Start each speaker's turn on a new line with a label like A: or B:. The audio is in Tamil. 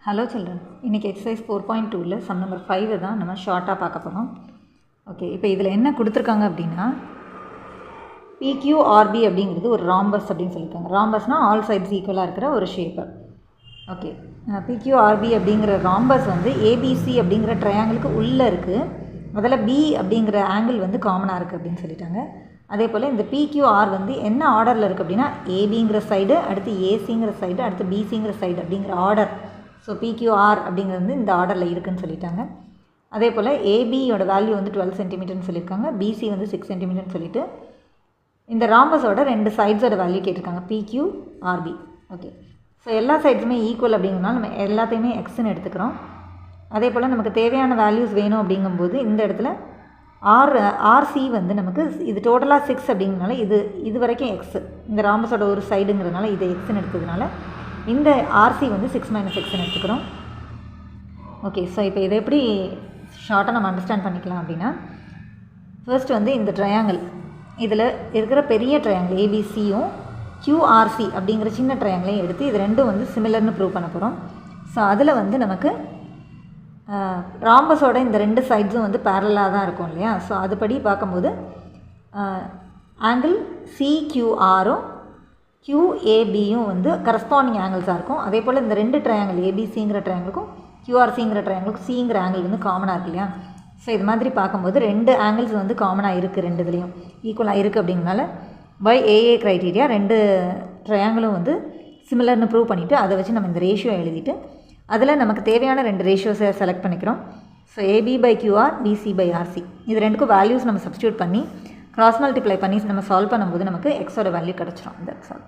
A: ஹலோ சில்ட்ரன், இன்றைக்கி எக்ஸசைஸ் 4.2ல் சம் நம்பர் 5 தான் நம்ம ஷார்ட்டாக பார்க்க போகிறோம். ஓகே, இப்போ இதில் என்ன கொடுத்துருக்காங்க அப்படின்னா PQRB அப்படிங்கிறது ஒரு ராம்பஸ் அப்படின்னு சொல்லியிருக்காங்க. ராம்பஸ்னால் ஆல் சைட்ஸ் ஈக்குவலாக இருக்கிற ஒரு ஷேப்பு. ஓகே, PQRB அப்படிங்கிற ராம்பஸ் வந்து ஏபிசி அப்படிங்கிற ட்ரையாங்கிளுக்கு உள்ளே இருக்குது. அதில் பி அப்படிங்கிற ஆங்கிள் வந்து காமனாக இருக்குது அப்படின்னு சொல்லிட்டாங்க. அதே போல் இந்த PQR வந்து என்ன ஆர்டரில் இருக்குது அப்படின்னா ஏபிங்கிற சைடு, அடுத்து ஏசிங்கிற சைடு, அடுத்து பிசிங்கிற சைடு அப்படிங்கிற ஆர்டர். ஸோ PQR அப்படிங்கிறது வந்து இந்த ஆர்டரில் இருக்குதுன்னு சொல்லிட்டாங்க. அதே போல் ஏபியோட வேல்யூ வந்து 12 சென்டிமீட்டர்னு சொல்லியிருக்காங்க. பிசி வந்து 6 சென்டிமீட்டர்னு சொல்லிவிட்டு இந்த ராம்பஸோட 2 சைட்ஸோட வேல்யூ கேட்டிருக்காங்க PQRB. ஓகே, ஸோ எல்லா சைட்ஸுமே ஈக்குவல் அப்படிங்கிறனால நம்ம எல்லாத்தையுமே எக்ஸ்ன்னு எடுத்துக்கிறோம். அதே போல் நமக்கு தேவையான வேல்யூஸ் வேணும் அப்படிங்கும்போது இந்த இடத்துல ஆர்சி வந்து நமக்கு இது டோட்டலாக 6 அப்படிங்கிறனால இது வரைக்கும் எக்ஸு, இந்த ராம்பஸோட ஒரு சைடுங்கிறதுனால இதை எக்ஸ்ன்னு எடுத்ததுனால இந்த ஆர்சி வந்து 6 - xன்னு எடுத்துக்கிறோம். ஓகே, ஸோ இப்போ இதை எப்படி ஷார்ட்டாக நம்ம அண்டர்ஸ்டாண்ட் பண்ணிக்கலாம் அப்படின்னா, ஃபர்ஸ்ட் வந்து இந்த ட்ரையாங்கிள், இதில் இருக்கிற பெரிய ட்ரையாங்கிள் ஏபிசியும் QRC அப்படிங்கிற சின்ன ட்ரையாங்கிளையும் எடுத்து இது ரெண்டும் வந்து சிமிலர்னு ப்ரூவ் பண்ண போகிறோம். ஸோ அதில் வந்து நமக்கு ராம்பஸோட இந்த 2 சைட்ஸும் வந்து பேரலாக தான் இருக்கும் இல்லையா. ஸோ அதுபடி பார்க்கும்போது ஆங்கிள் CQRும் QABயும் வந்து கரஸ்பாண்டிங் ஆங்கிள்ஸாக இருக்கும். அதே போல் இந்த 2 ட்ரையாங்கிள் ஏபிசிங்கிற ட்ரையாங்கிளுக்கும் QRCங்கிற ட்ரையாங்கிளுக்கும் சிங்கிற ஆங்கிள் வந்து காமனாக இருக்கு இல்லையா. ஸோ இது மாதிரி பார்க்கும்போது 2 ஆங்கிள்ஸ் வந்து காமனாக இருக்குது, 2 இதுலேயும் ஈக்குவலாக இருக்குது. அப்படிங்கிறனால பை AA க்ரைட்டீரியா 2 ட்ரையாங்கிளும் வந்து சிமிலர்னு ப்ரூவ் பண்ணிவிட்டு அதை வச்சு நம்ம இந்த ரேஷியோ எழுதிட்டு அதில் நமக்கு தேவையான 2 ரேஷியோஸை செலக்ட் பண்ணிக்கிறோம். ஸோ AB/QR, BC/RC இது ரெண்டுக்கும் வேல்யூஸ் நம்ம சப்ஸ்டியூட் பண்ணி கிராஸ் மல்டிப்ளை பண்ணி நம்ம சால்வ் பண்ணும்போது நமக்கு எக்ஸோட வேல்யூ கிடச்சிரும். That's all.